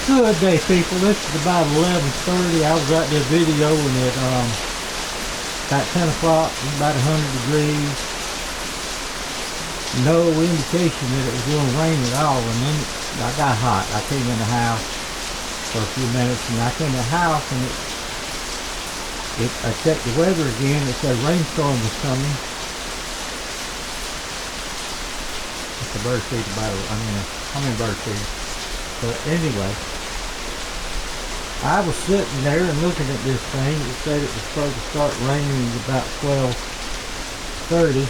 Good day, people. This is about 11:30. I was out there videoing at about 10 o'clock. It was about 100 degrees. No indication that it was going to rain at all. And then I got hot. I came in the house for a few minutes, and I came in the house, and I checked the weather again. It said rainstorm was coming. It's a bird feeder battle. How many birds feeder? But anyway, I was sitting there and looking at this thing. It said it was supposed to start raining about 12:30,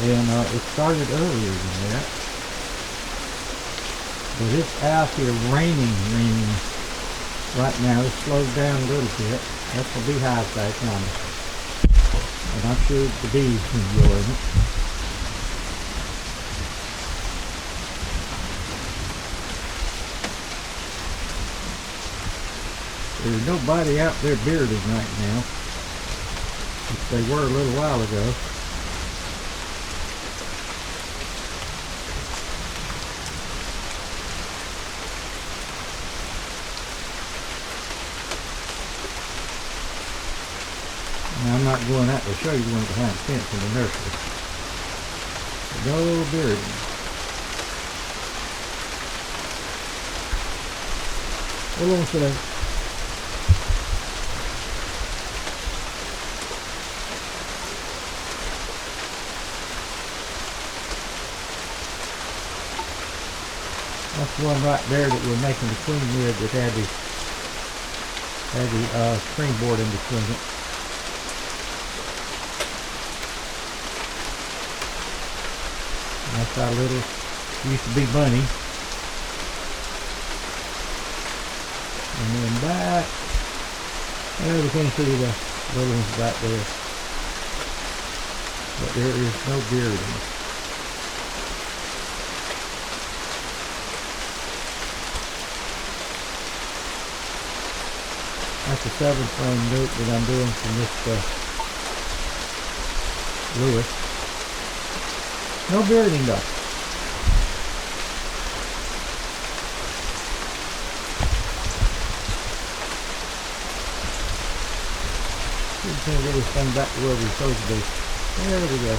and it started earlier than that. But it's out here raining right now. It's slowed down a little bit. That's the beehive back on it, and I'm sure the bees enjoying it. There's nobody out there bearding right now, which they were a little while ago. Now I'm not going out to show you one behind the fence in the nursery. No bearding. Hold on a second. That's the one right there that we're making the queen with that had the springboard in between it. And that's our little, used to be bunny. And then back, we can see the little ones back there. But there is no bearding. That's a 7-frame nuke that I'm doing from this Lewis. No bearding though. Just gonna get this thing back to where we're supposed to be. There we go.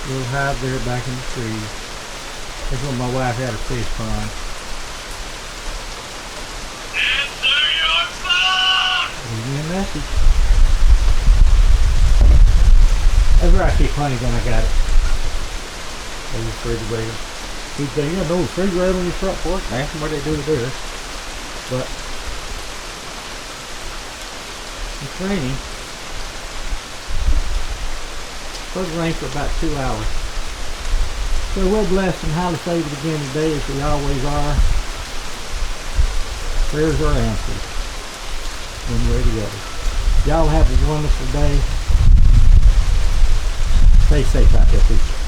Little hive there back in the trees. That's when my wife had a fish pond. Answer your phone! Leave me a message. That's where I keep playing when I got it. The refrigerator. Keep saying, you know, refrigerator on your front porch. Ask them what they do there. But it's raining. Supposed to rain for about 2 hours. So we're blessed and highly favored again today, as we always are. Prayers are answered. One way to go. Y'all have a wonderful day. Stay safe out there, people.